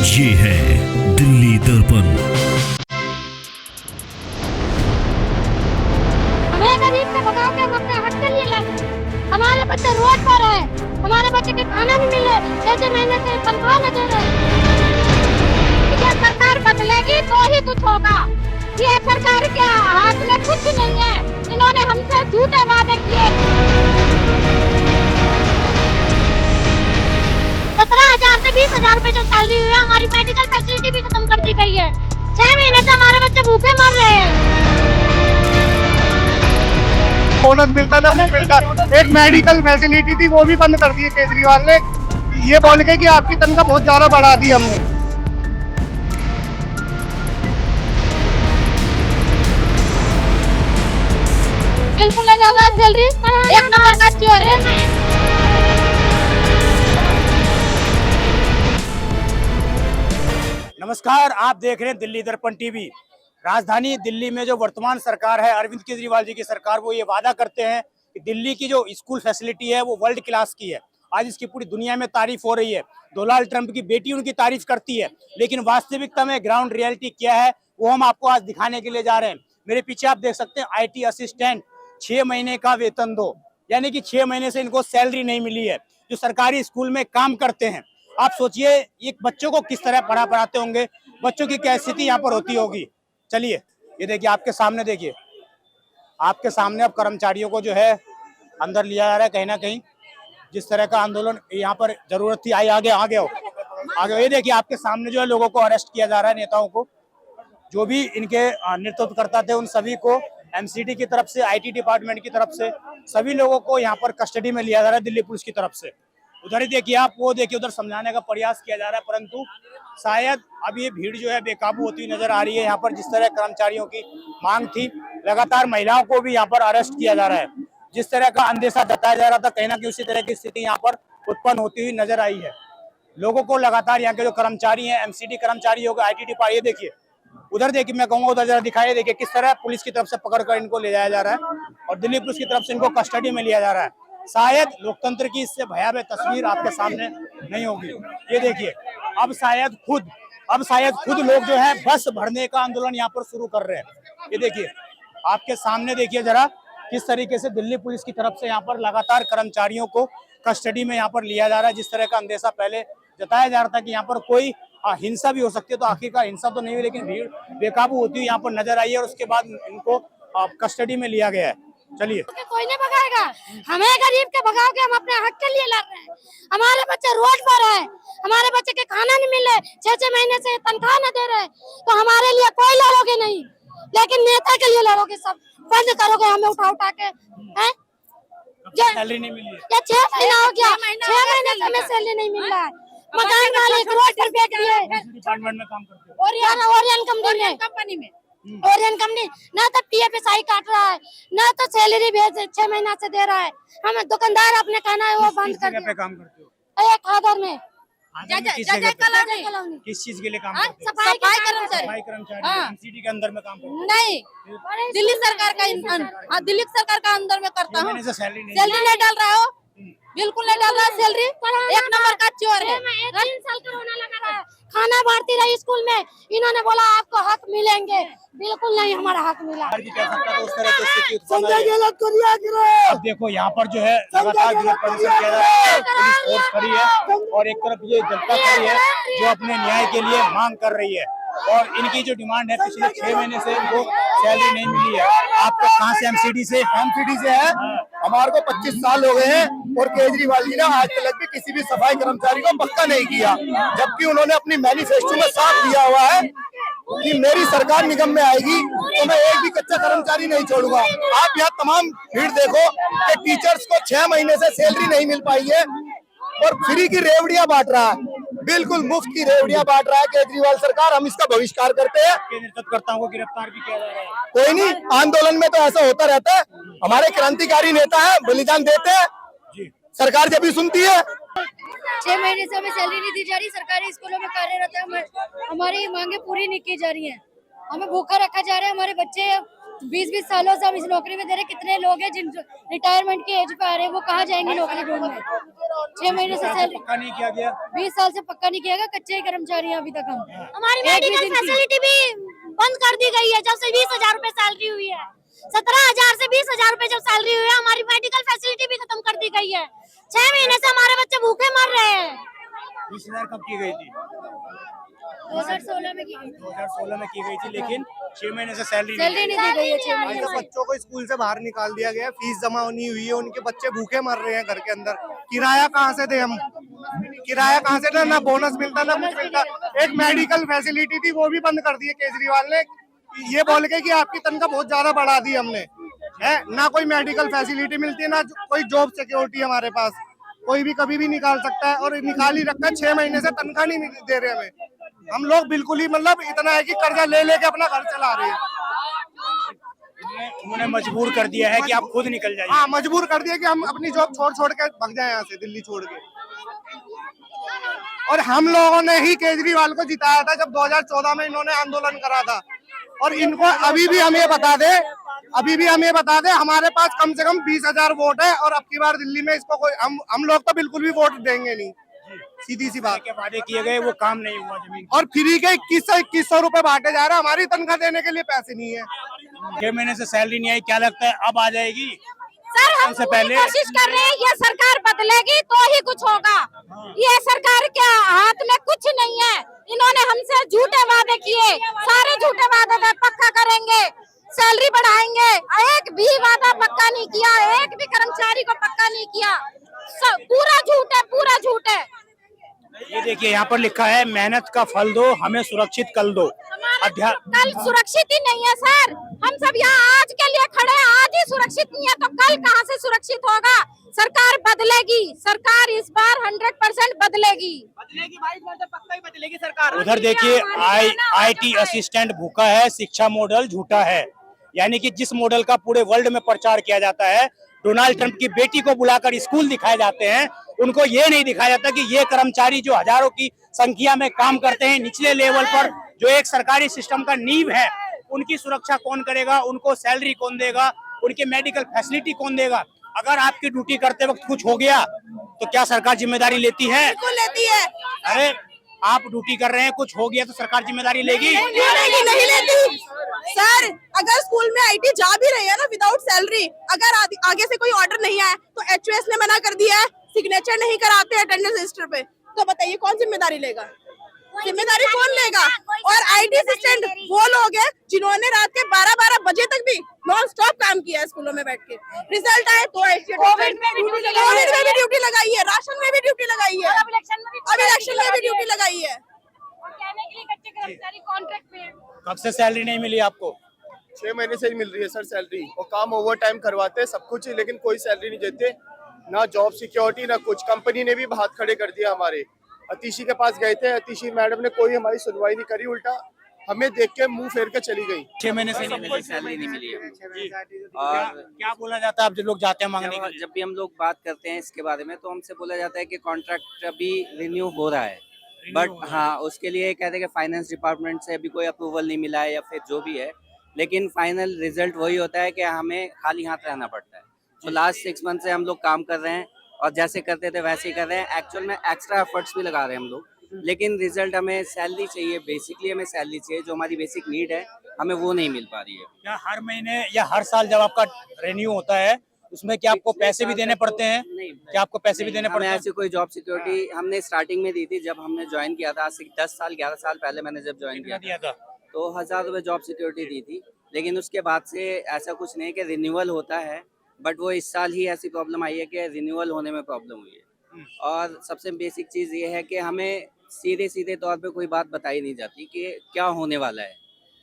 ये है दिल्ली दर्पण। हमें गरीब से भगाओ के हम अपने हक के लिए लड़। हमारे बच्चे रोड पर है, हमारे बच्चे के खाना नहीं मिले, 6 महीने से तनख्वाह न दे रहे। ये सरकार बदलेगी तो ही कुछ होगा। ये सरकार के हाथ में कुछ नहीं है। इन्होंने हमसे झूठे वादे किए। 17,000 से 20,000 रुपए जो सैलरी हुई है, हमारी मेडिकल फैसिलिटी भी खत्म कर दी गई है। 6 महीने से हमारे बच्चे भूखे मर रहे हैं। बोनस मिलता था, नहीं मिलता। एक मेडिकल फैसिलिटी थी वो भी बंद कर दी है केजरीवाल ने, ये बोल के कि आपकी तनख्वाह बहुत ज्यादा बढ़ा दी हमने। बिल्कुल नहीं होगा सैलरी, एक नंबर का चोर है। नमस्कार, आप देख रहे हैं दिल्ली दर्पण टीवी। राजधानी दिल्ली में जो वर्तमान सरकार है, अरविंद केजरीवाल जी की सरकार, वो ये वादा करते हैं कि दिल्ली की जो स्कूल फैसिलिटी है वो वर्ल्ड क्लास की है। आज इसकी पूरी दुनिया में तारीफ हो रही है। डोनाल्ड ट्रंप की बेटी उनकी तारीफ करती है, लेकिन वास्तविकता में ग्राउंड रियलिटी क्या है वो हम आपको आज दिखाने के लिए जा रहे हैं। मेरे पीछे आप देख सकते हैं IT असिस्टेंट, 6 महीने का वेतन दो, यानी कि 6 महीने से इनको सैलरी नहीं मिली है, जो सरकारी स्कूल में काम करते हैं। आप सोचिए एक बच्चों को किस तरह पढ़ाते होंगे, बच्चों की क्या स्थिति यहाँ पर होती होगी। चलिए ये देखिए, आपके सामने देखिए, आपके सामने अब कर्मचारियों को जो है अंदर लिया जा रहा है। कहीं ना कहीं जिस तरह का आंदोलन यहाँ पर जरूरत थी, आगे आगे आओ, आगे। ये देखिए आपके सामने जो है लोगों को अरेस्ट किया जा रहा है, नेताओं को, जो भी इनके नेतृत्व करता थे उन सभी को MCD की तरफ से, IT डिपार्टमेंट की तरफ से सभी लोगों को यहाँ पर कस्टडी में लिया जा रहा है दिल्ली पुलिस की तरफ से। उधर ही देखिए आप, वो देखिए उधर समझाने का प्रयास किया जा रहा है, परंतु शायद अब ये भीड़ जो है बेकाबू होती नजर आ रही है। यहाँ पर जिस तरह कर्मचारियों की मांग थी, लगातार महिलाओं को भी यहाँ पर अरेस्ट किया जा रहा है। जिस तरह का अंदेशा जताया जा रहा था, कहीं ना कहीं उसी तरह की स्थिति यहाँ पर उत्पन्न होती हुई नजर आई है। लोगों को लगातार यहाँ के जो कर्मचारी हैं, MCD कर्मचारी हो गए, IT डिपार्टमेंट, ये देखिए उधर देखिए, मैं कहूँगा उधर जरा दिखाइए, देखिए किस तरह पुलिस की तरफ से पकड़कर इनको ले जाया जा रहा है और दिल्ली पुलिस की तरफ से इनको कस्टडी में लिया जा रहा है। शायद लोकतंत्र की इससे भयावह तस्वीर आपके सामने नहीं होगी। ये देखिए अब शायद खुद लोग जो है बस भरने का आंदोलन यहाँ पर शुरू कर रहे हैं। ये देखिए आपके सामने, देखिए जरा किस तरीके से दिल्ली पुलिस की तरफ से यहाँ पर लगातार कर्मचारियों को कस्टडी में यहाँ पर लिया जा रहा है। जिस तरह का अंदेशा पहले जताया जा रहा था कि यहाँ पर कोई हिंसा भी हो सकती है, तो आखिरकार हिंसा तो नहीं हुई, लेकिन भीड़ बेकाबू होती हुई यहाँ पर नजर आई है और उसके बाद इनको कस्टडी में लिया गया है। चलिए, कोई नहीं भगाएगा, हमें गरीब के भगाओ के हम अपने हक के लिए लड़ रहे हैं। हमारे बच्चे रोड पर है, हमारे बच्चे के खाना नहीं मिले, 6 महीने से तनख्वाह न दे रहे, तो हमारे लिए कोई लड़ोगे नहीं, लेकिन नेता के लिए लड़ोगे। सब बंद करोगे हमें उठा के, हैं? सैलरी नहीं मिली है, या 6 महीना हो गया, 6 महीने से हमें सैलरी नहीं मिल रहा है। मकान मालिक रोड पर बैठ दिए। डिपार्टमेंट में काम करते हो? ओरियन कंपनी में ओरियन कंपनी ना तो PFSI काट रहा है, ना तो सैलरी भेज 6 महीना से दे रहा है। हमें दुकानदार अपने खाना है वो बंद कर दिया। पे काम करते हो? एक खादर में किस चीज के लिए काम करते हो? सफाई सफाई कर्मचारी MCD के अंदर में काम करते हो? नहीं, दिल्ली सरकार का दिल्ली सरकार का अंदर में करता हूँ। सैलरी नहीं डाल रहा हो, बिल्कुल नहीं डाल रहा सैलरी। एक नंबर का चोर है। 3 साल कोरोना लगा रहा है, खाना बांटती रही स्कूल में, इन्होंने बोला आपको हक मिलेंगे, बिल्कुल नहीं हमारा हक मिला। उस तरह की स्थिति उत्पन्न है। अब देखो यहाँ पर जो है लगातार विरोध प्रदर्शन किया जा रहा है, पुलिस फोर्स खड़ी है और एक तरफ ये जनता खड़ी है जो अपने न्याय के लिए मांग कर रही है। और इनकी जो डिमांड है, पिछले 6 महीने से इनको सैलरी नहीं मिली है। आपको कहाँ से? MCD से है। हमारे को 25 साल हो गए हैं और केजरीवाल जी ने आज तक भी किसी भी सफाई कर्मचारी को पक्का नहीं किया, जबकि उन्होंने अपनी मैनिफेस्टो में साफ दिया हुआ है कि मेरी सरकार निगम में आएगी तो मैं एक भी कच्चा कर्मचारी नहीं छोड़ूंगा। आप यहाँ तमाम भीड़ देखो कि टीचर्स को 6 महीने से सैलरी नहीं मिल पाई है और फ्री की रेवड़ियां बांट रहा है, बिल्कुल मुफ्त की रेवड़ियां बांट रहा है केजरीवाल सरकार। हम इसका बहिष्कार करते हैं। नेतृत्वकर्ताओं को गिरफ्तार भी किया जा रहा है। कोई नहीं, आंदोलन में तो ऐसा होता रहता है। हमारे क्रांतिकारी नेता है, बलिदान देते हैं, सरकार जब भी सुनती है। 6 महीने से हमें सैलरी नहीं दी जा रही। सरकारी स्कूलों में कार्यरत है, हमारी मांगे पूरी नहीं की जा रही है। हमें भूखा रखा जा रहा है। हमारे बच्चे 20-20 सालों से हम इस नौकरी में दे रहे, कितने लोग हैं जिन रिटायरमेंट की एज पे आ रहे हैं, वो कहाँ जाएंगे नौकरी ढूंढने। 6 महीने से सैलरी पक्का नहीं किया गया। 20 साल से पक्का नहीं किया गया, कच्चे कर्मचारी हैं अभी तक हम। हमारी मेडिकल फैसिलिटी भी बंद कर दी गई है जब से 20,000 रूपए सैलरी हुई है। 17,000 से 20,000 रूपए जब सैलरी हुई है, हमारी मेडिकल फैसिलिटी भी खत्म कर दी गई है। 6 महीने से हमारे बच्चे भूखे मर रहे हैं। 20,000 कब की गई थी? 2016 में की गई। 2016 में की गई थी, लेकिन 6 महीने से सैलरी सैलरी नहीं दी गई है 6 महीने तो से। बच्चों को स्कूल से बाहर निकाल दिया गया, फीस जमा नहीं हुई है, उनके बच्चे भूखे मर रहे हैं घर के अंदर। किराया कहाँ से दे हम? किराया कहाँ से दे? ना बोनस मिलता ना कुछ मिलता। एक मेडिकल फैसिलिटी थी वो भी बंद कर दी है केजरीवाल ने, ये बोल के कि आपकी तनख्वाह बहुत ज्यादा बढ़ा दी हमने, है ना। कोई मेडिकल फैसिलिटी मिलती है ना कोई जॉब सिक्योरिटी हमारे पास, कोई भी कभी भी निकाल सकता है और निकाल ही रखा है। 6 महीने से तनख्वाह नहीं दे रहे हमें। हम लोग बिल्कुल ही मतलब इतना है कि कर्जा ले लेके अपना घर चला रहे हैं। उन्होंने मजबूर कर दिया है कि आप खुद निकल जाइए। हाँ, मजबूर कर दिया कि हम अपनी जॉब छोड़ के भाग जाए यहाँ से, दिल्ली छोड़ के। और हम लोगों ने ही केजरीवाल को जिताया था जब 2014 में इन्होंने आंदोलन करा था। और इनको अभी भी हम ये बता दे हमारे पास कम से कम 20,000 वोट है और अब की बार दिल्ली में इसको कोई हम लोग तो बिल्कुल भी वोट देंगे नहीं। सीधी सी बात। के वादे किए गए वो काम नहीं हुआ जमीन। और फ्री के 2100 रुपए बांटे जा रहे हैं, हमारी तनख्वाह देने के लिए पैसे नहीं है। 6 महीने से सैलरी नहीं आई, क्या लगता है अब आ जाएगी? सर हम से पहले कोशिश कर रहे हैं, ये सरकार बदलेगी तो ही कुछ होगा। ये सरकार के हाथ में कुछ नहीं है। इन्होंने हमसे झूठे वादे किए, सारे झूठे वादे थे, पक्का करेंगे, सैलरी बढ़ाएंगे, एक भी वादा पक्का नहीं किया, एक भी कर्मचारी को पक्का नहीं किया। पूरा झूठ है, पूरा झूठ है। ये देखिए यहाँ पर लिखा है, मेहनत का फल दो, हमें सुरक्षित कल दो। कल सुरक्षित ही नहीं है सर। हम सब यहाँ आज के लिए खड़े हैं, आज ही सुरक्षित नहीं है तो कल कहाँ से सुरक्षित होगा। सरकार बदलेगी, सरकार इस बार 100% बदलेगी पक्का ही बदलेगी सरकार। उधर देखिए IT असिस्टेंट भूखा है, शिक्षा मॉडल झूठा है। यानी कि जिस मॉडल का पूरे वर्ल्ड में प्रचार किया जाता है, डोनाल्ड ट्रंप की बेटी को बुलाकर स्कूल दिखाए जाते हैं, उनको ये नहीं दिखाया जाता कि ये कर्मचारी जो हजारों की संख्या में काम करते हैं निचले लेवल पर, जो एक सरकारी सिस्टम का नींव है, उनकी सुरक्षा कौन करेगा, उनको सैलरी कौन देगा, उनके मेडिकल फैसिलिटी कौन देगा। अगर आपकी ड्यूटी करते वक्त कुछ हो गया तो क्या सरकार जिम्मेदारी लेती है? बिल्कुल लेती है। अरे आप ड्यूटी कर रहे हैं, कुछ हो गया तो सरकार जिम्मेदारी लेगी? नहीं लेती सर। अगर स्कूल में IT जा भी रही है ना विदाउट सैलरी, अगर आगे से कोई ऑर्डर नहीं आया तो HOS ने मना कर दिया है, सिग्नेचर नहीं कराते अटेंडेंस रजिस्टर पे, तो बताइए कौन जिम्मेदारी लेगा? जिम्मेदारी कौन लेगा? और IT असिस्टेंट वो लोग हैं जिन्होंने रात के 12-12 बजे तक भी नॉन स्टॉप काम किया है स्कूलों में बैठ के। रिजल्ट आए तो कोविड में भी ड्यूटी लगाई है, राशन में भी ड्यूटी लगाई है, अब इलेक्शन में भी ड्यूटी लगाई है। कब से सैलरी नहीं मिली आपको? 6 महीने से ही मिल रही है सर सैलरी, और काम ओवर टाइम करवाते हैं सब कुछ, लेकिन कोई सैलरी नहीं देते, ना जॉब सिक्योरिटी ना कुछ। कंपनी ने भी हाथ खड़े कर दिया हमारे। अतिशी के पास गए थे, अतिशी मैडम ने कोई हमारी सुनवाई नहीं करी, उल्टा हमें देख के मुंह फेर के चली गई। 6 महीने से नहीं मिली, सैलरी नहीं मिली है। और क्या बोला जाता है अब जो लोग जाते हैं मांगने के लिए? जब भी हम लोग बात करते हैं इसके बारे में तो हमसे बोला जाता है कि कॉन्ट्रैक्ट अभी रिन्यू हो रहा है, बट हाँ उसके लिए कहते हैं कि फाइनेंस डिपार्टमेंट से अभी कोई अप्रूवल नहीं मिला है या फिर जो भी है, लेकिन फाइनल रिजल्ट वही होता है कि हमें खाली हाथ रहना पड़ता है। तो लास्ट 6 मंथ से हम लोग काम कर रहे हैं और जैसे करते थे वैसे ही कर रहे हैं। एक्चुअल में एक्स्ट्रा एफर्ट्स भी लगा रहे हैं हम लोग, लेकिन रिजल्ट हमें सैलरी चाहिए, बेसिकली हमें सैलरी चाहिए, जो हमारी बेसिक नीड है हमें वो नहीं मिल पा रही है। क्या हर महीने या हर साल जब आपका रिन्यू होता है उसमें क्या आपको पैसे भी देने पड़ते हैं? नहीं, क्या आपको पैसे भी देने पड़ते हमें हैं? ऐसी कोई जॉब सिक्योरिटी हमने स्टार्टिंग में दी थी जब हमने ज्वाइन किया था, आज से 10 साल 11 साल पहले मैंने जब ज्वाइन कितना किया दिया था? तो 1000 रुपये जॉब सिक्योरिटी दी थी, लेकिन उसके बाद से ऐसा कुछ नहीं कि रिन्यूअल होता है, बट वो इस साल ही ऐसी प्रॉब्लम आई है कि रिन्यूअल होने में प्रॉब्लम हुई है। और सबसे बेसिक चीज़ ये है कि हमें सीधे सीधे तौर पे कोई बात बताई नहीं जाती कि क्या होने वाला है।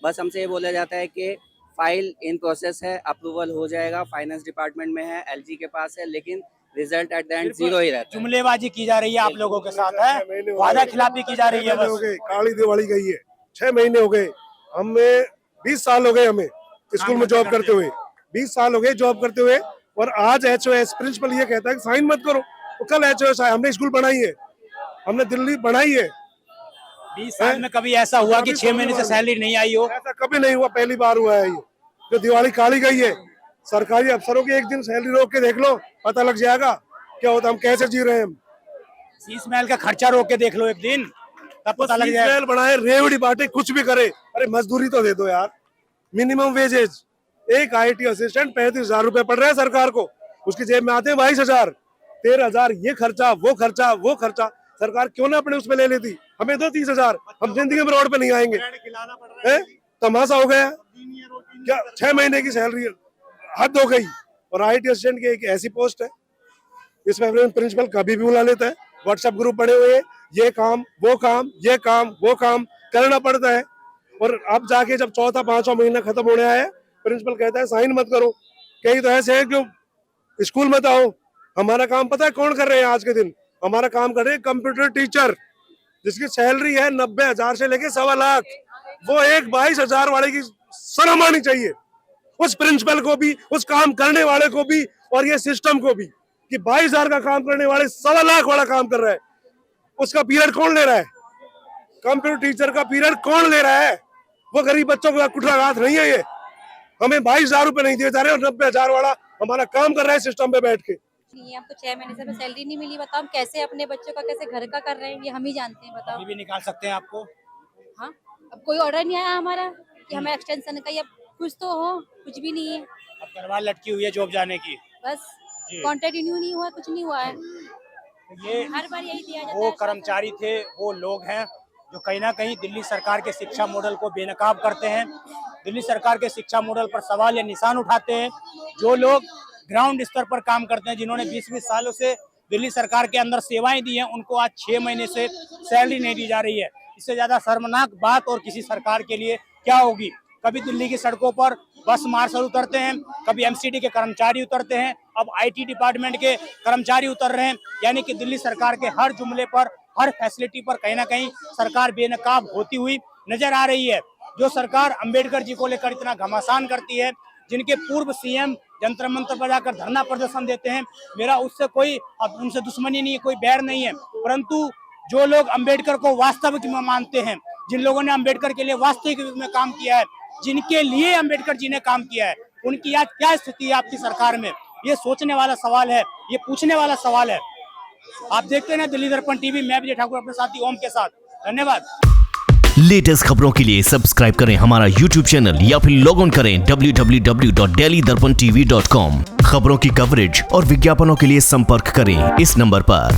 बस हमसे ये बोला जाता है कि फाइल इन प्रोसेस है, अप्रूवल हो जाएगा, फाइनेंस डिपार्टमेंट में है, LG के पास है, लेकिन result at the end zero ही रहता है। जुमलेबाजी की जा रही है आप लोगों के साथ, है वादा खिलाफी की जा रही है बस। काली दिवाली गई है, 6 महीने हो गए, हमें 20 साल हो गए हमें स्कूल में जॉब करते हुए, 20 साल हो गए जॉब करते हुए, और आज HOS प्रिंसिपल ये कहता है कि साइन मत करो, तो कल HOS आया। हमने स्कूल बनाई है, हमने दिल्ली बनाई है। 20 साल में कभी ऐसा हुआ कि 6 महीने से सैलरी नहीं आई हो? ऐसा कभी नहीं हुआ, पहली बार हुआ है ये। जो दिवाली काली गई है, सरकारी अफसरों की एक दिन सैलरी रोक के देख लो, पता लग जाएगा क्या होता, हम कैसे जी रहे हैं। हम शीश महल का खर्चा रोक के देख लो एक दिन, तब पता लग जाएगा। महल बनाए, रेवड़ी बांटे, कुछ भी करे, अरे मजदूरी तो दे दो यार, मिनिमम वेजेज। एक IT असिस्टेंट 35,000 रुपए पड़ रहा है सरकार को, उसकी जेब में आते हैं 22,000, 13,000 ये खर्चा वो खर्चा वो खर्चा। सरकार क्यों ना अपने उसमें ले लेती, हमें दो 30,000, हम जिंदगी में रोड पे नहीं आएंगे। तमाशा हो गया क्या, 6 महीने की सैलरी, हद हो गई। और IT असिस्टेंट की एक ऐसी पोस्ट है, इसमें प्रिंसिपल कभी भी बुला लेता है, व्हाट्सएप ग्रुप पड़े हुए, ये काम वो काम ये काम वो काम करना पड़ता है। और अब जाके जब चौथा 5वां महीना खत्म होने आया, प्रिंसिपल कहता है साइन मत करो। कई तो ऐसे है, क्यों स्कूल मत आओ, हमारा काम पता है कौन कर रहे हैं आज के दिन, हमारा काम कर रहे हैं कंप्यूटर टीचर, जिसकी सैलरी है 90,000 से लेके 1.25 लाख। वो एक 22,000 वाले की शर्म आनी चाहिए, उस प्रिंसिपल को भी, उस काम करने वाले को भी, और ये सिस्टम को भी, कि 22,000 का काम करने वाले 1.25 लाख वाला काम कर रहा है। उसका पीरियड कौन ले रहा है, कंप्यूटर टीचर का पीरियड कौन ले रहा है? वो गरीब बच्चों का कुठाराघात नहीं है ये। हमें 22,000 रुपए नहीं दिए जा रहे और 90,000 वाला हमारा काम कर रहा है सिस्टम पे बैठ के। नहीं है, हमको 6 महीने से हमें सैलरी नहीं मिली। बताओ हम कैसे अपने बच्चों का, कैसे घर का कर रहे हैं, ये हम ही जानते हैं। बताओ अभी भी निकाल सकते हैं आपको? हाँ, अब कोई ऑर्डर नहीं आया हमारा कि हमें एक्सटेंशन का, या कुछ तो हो, कुछ भी नहीं है। अब तलवार लटकी हुई है जॉब जाने की, बस कॉन्ट्रैक्ट रिन्यू नहीं हुआ, कुछ नहीं हुआ है। ये हर बार यही दिया जाता है। वो कर्मचारी थे, वो लोग हैं जो कहीं ना कहीं दिल्ली सरकार के शिक्षा मॉडल को बेनकाब करते हैं, दिल्ली सरकार के शिक्षा मॉडल पर सवाल या निशान उठाते हैं। जो लोग ग्राउंड स्तर पर काम करते हैं, जिन्होंने 20-20 सालों से दिल्ली सरकार के अंदर सेवाएं दी हैं, उनको आज 6 महीने से सैलरी नहीं दी जा रही है। इससे ज्यादा शर्मनाक बात और किसी सरकार के लिए क्या होगी। कभी दिल्ली की सड़कों पर बस मार्शल उतरते हैं, कभी MCD के कर्मचारी उतरते हैं, अब IT डिपार्टमेंट के कर्मचारी उतर रहे हैं। यानी कि दिल्ली सरकार के हर जुमले पर, हर फैसिलिटी पर कहीं ना कहीं सरकार बेनकाब होती हुई नजर आ रही है। जो सरकार अंबेडकर जी को लेकर इतना घमासान करती है, जिनके पूर्व CM जंतर मंतर पर जाकर धरना प्रदर्शन देते हैं, मेरा उससे कोई, अब उनसे दुश्मनी नहीं है, कोई बैर नहीं है, परंतु जो लोग अंबेडकर को वास्तविक में मानते हैं, जिन लोगों ने अंबेडकर के लिए वास्तविक में काम किया है, जिनके लिए अंबेडकर जी ने काम किया है, उनकी आज क्या स्थिति है आपकी सरकार में, ये सोचने वाला सवाल है, ये पूछने वाला सवाल है। आप देखते हैं ना दिल्ली दर्पण TV, मैं विजय ठाकुर अपने साथी ओम के साथ। धन्यवाद। लेटेस्ट खबरों के लिए सब्सक्राइब करें हमारा YouTube चैनल या फिर लॉग ऑन करें www.delhidarpantv.com। खबरों की कवरेज और विज्ञापनों के लिए संपर्क करें इस नंबर पर।